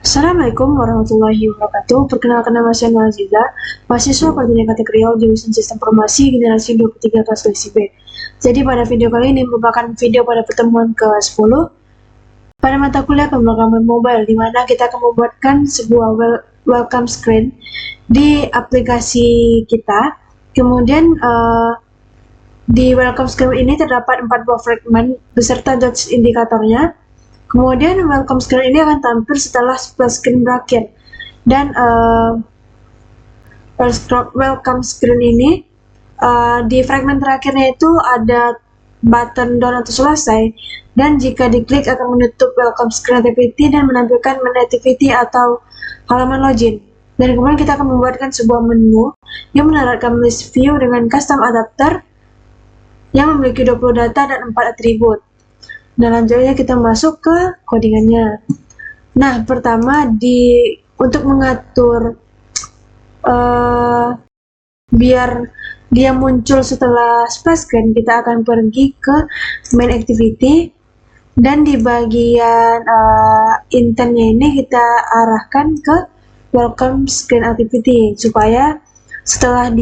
Assalamualaikum warahmatullahi wabarakatuh. Perkenalkan, nama saya Nur Aziza, mahasiswa Sarjana Teknik Riau jurusan Sistem Informasi generasi 23 kelas seleksi B. Jadi pada video kali ini merupakan video pada pertemuan ke-10 pada mata kuliah pemrograman mobile, di mana kita akan membuatkan sebuah welcome screen di aplikasi kita. Kemudian di welcome screen ini terdapat 4 buah fragment beserta dot indikatornya. Kemudian welcome screen ini akan tampil setelah splash screen berakhir. Dan welcome screen ini di fragmen terakhirnya itu ada button done atau selesai, dan jika diklik akan menutup welcome screen activity dan menampilkan menu activity atau halaman login. Dan kemudian kita akan membuatkan sebuah menu yang menawarkan list view dengan custom adapter yang memiliki 20 data dan 4 atribut. Nah, lanjutnya kita masuk ke codingannya. Nah, pertama untuk mengatur biar dia muncul setelah splash screen, kita akan pergi ke main activity, dan di bagian intentnya ini kita arahkan ke welcome screen activity supaya setelah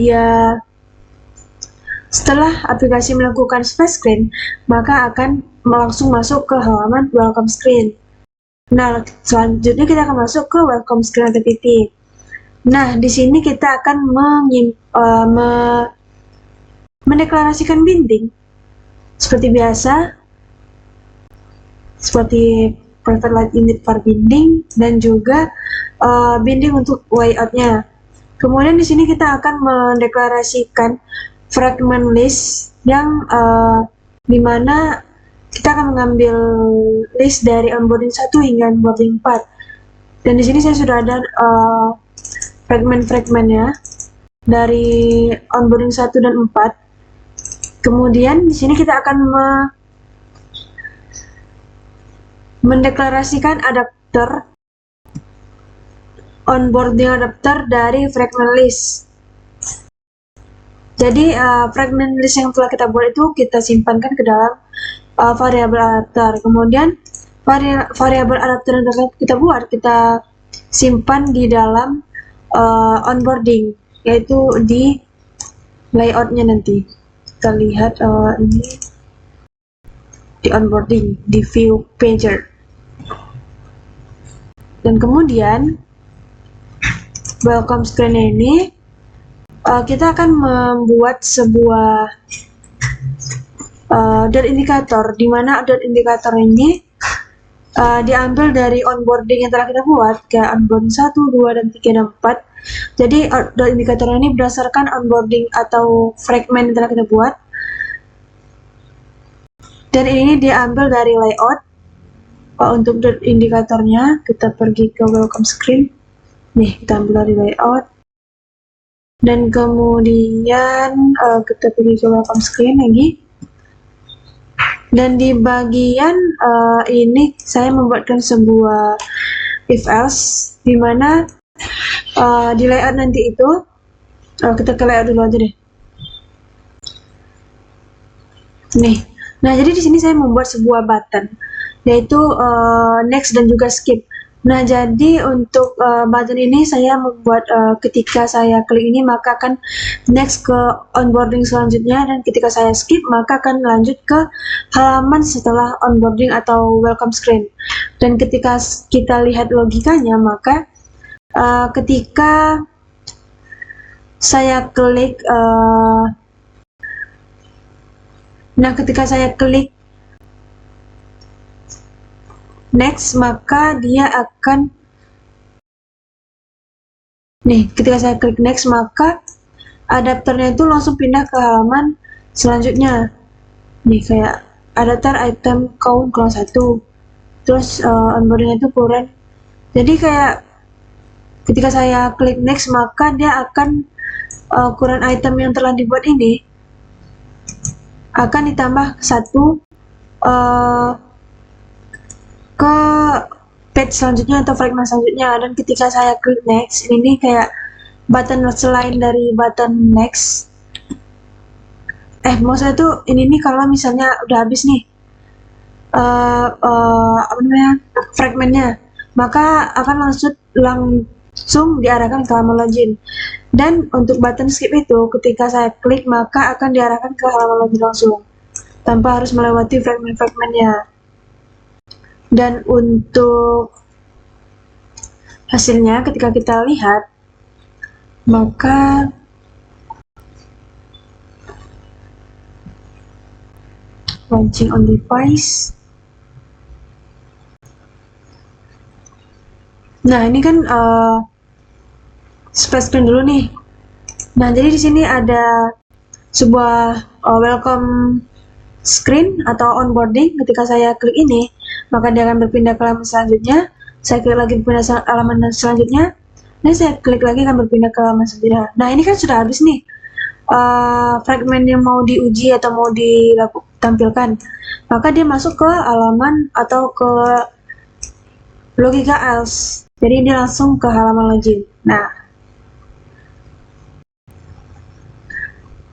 aplikasi melakukan splash screen, maka akan langsung masuk ke halaman welcome screen. Nah, selanjutnya kita akan masuk ke welcome screen activity. Nah, di sini kita akan mendeklarasikan binding seperti biasa, seperti private light init var binding dan juga binding untuk layoutnya. Kemudian di sini kita akan mendeklarasikan fragment list yang dimana kita akan mengambil list dari onboarding 1 hingga onboarding 4. Dan di sini saya sudah ada fragment-fragmentnya dari onboarding 1 dan 4. Kemudian di sini kita akan mendeklarasikan adapter onboarding adapter dari fragment list. Jadi fragment list yang telah kita buat itu kita simpankan ke dalam variabel adapter. Kemudian variabel adapter yang telah kita buat kita simpan di dalam onboarding, yaitu di layoutnya nanti. Kita lihat ini di onboarding, di view pager. Dan kemudian welcome screen ini kita akan membuat sebuah dot indikator, di mana dot indikator ini diambil dari onboarding yang telah kita buat, kayak onboarding 1, 2, dan 3, dan 4. Jadi dot indikator ini berdasarkan onboarding atau fragment yang telah kita buat, dan ini diambil dari layout. Untuk dot indikatornya kita pergi ke welcome screen, nih kita ambil dari layout, dan kemudian kita pergi ke welcome screen lagi. Dan di bagian ini saya membuatkan sebuah if else, di mana di layout nanti itu kita ke layout dulu aja deh. Nih, nah jadi di sini saya membuat sebuah button, yaitu next dan juga skip. Nah, jadi untuk button ini saya membuat ketika saya klik ini maka akan next ke onboarding selanjutnya, dan ketika saya skip maka akan lanjut ke halaman setelah onboarding atau welcome screen. Dan ketika kita lihat logikanya, maka ketika saya klik next, maka dia akan ketika saya klik next maka adapternya itu langsung pindah ke halaman selanjutnya. Nih, kayak adapter item count kelas 1, terus onboarding itu current. Jadi kayak ketika saya klik next maka dia akan current item yang telah dibuat ini akan ditambah satu ke page selanjutnya atau fragment selanjutnya. Dan ketika saya klik next, ini kayak button selain dari button next, maksudnya tuh ini nih kalau misalnya udah habis nih fragmentnya, maka akan langsung diarahkan ke halaman login. Dan untuk button skip itu ketika saya klik maka akan diarahkan ke halaman login langsung tanpa harus melewati fragmen-fragmennya. Dan untuk hasilnya ketika kita lihat, maka launching on device. Nah, ini kan splash screen dulu nih. Nah, jadi di sini ada sebuah welcome screen atau onboarding. Ketika saya klik ini, maka dia akan berpindah ke halaman selanjutnya. Saya klik lagi berpindah ke halaman selanjutnya, dan saya klik lagi akan berpindah ke halaman selanjutnya. Nah, ini kan sudah habis nih fragmen yang mau diuji atau mau ditampilkan. Maka dia masuk ke halaman atau ke logika else. Jadi dia langsung ke halaman login. Nah,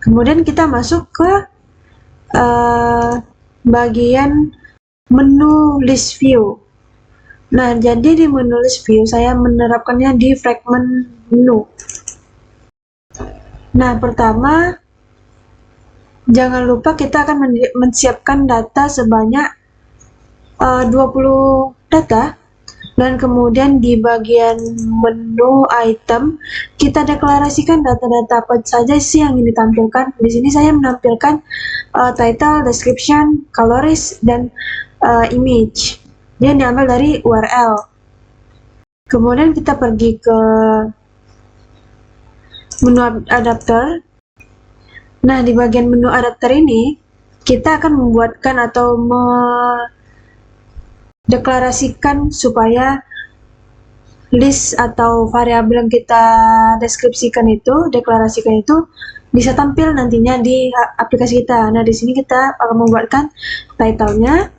kemudian kita masuk ke bagian menu list view. Nah, jadi di menu list view saya menerapkannya di fragment menu. Nah, pertama, jangan lupa kita akan menyiapkan data sebanyak 20 data. Dan kemudian di bagian menu item, kita deklarasikan data-data apa saja sih yang ingin ditampilkan. Di sini saya menampilkan title, description, coloris, dan image. Dia diambil dari URL. Kemudian kita pergi ke menu adapter. Nah, di bagian menu adapter ini, kita akan membuatkan atau deklarasikan supaya list atau variabel yang kita deklarasikan itu bisa tampil nantinya di aplikasi kita. Nah, di sini kita akan membuatkan title-nya,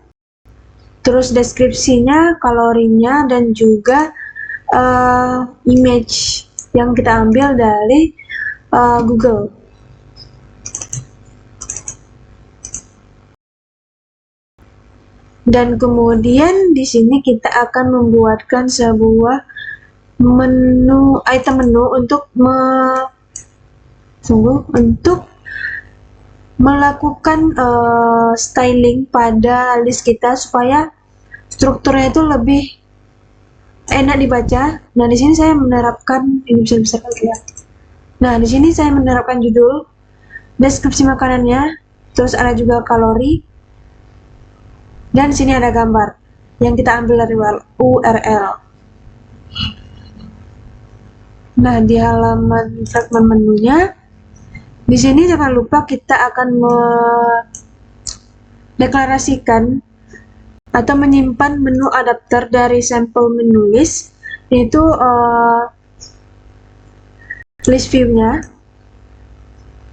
terus deskripsinya, kalorinya, dan juga image yang kita ambil dari Google. Dan kemudian di sini kita akan membuatkan sebuah item menu untuk melakukan styling pada list kita supaya strukturnya itu lebih enak dibaca. Nah, di sini saya menerapkan, ini bisa dibesarkan ya. Nah, di sini saya menerapkan judul, deskripsi makanannya, terus ada juga kalori. Dan di sini ada gambar yang kita ambil dari URL. Nah, di halaman fragmen menunya, di sini jangan lupa kita akan mendeklarasikan atau menyimpan menu adapter dari sampel menu list, yaitu list view-nya.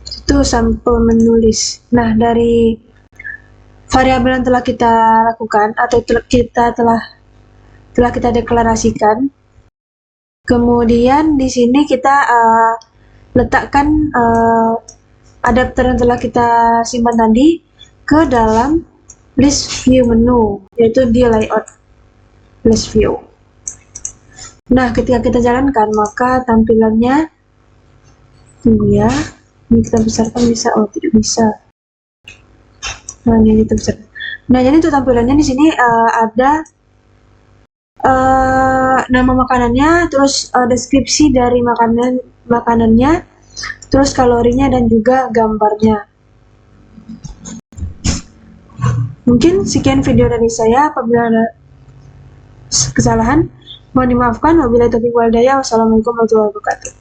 Itu sampel menu list. Nah, dari variabel yang telah kita lakukan atau telah kita deklarasikan, kemudian di sini kita letakkan adapter yang telah kita simpan tadi ke dalam list view menu, yaitu di layout list view. Nah, ketika kita jalankan maka tampilannya, tunggu ya, ini kita besarkan bisa, oh tidak bisa. Nah, ini kita besar. Nah, jadi untuk tampilannya di sini ada nama makanannya, terus deskripsi dari makanannya, terus kalorinya, dan juga gambarnya. Mungkin sekian video dari saya. Apabila ada kesalahan, mohon dimaafkan. Wabillahi taufiq wal hidayah. Wassalamualaikum warahmatullahi wabarakatuh.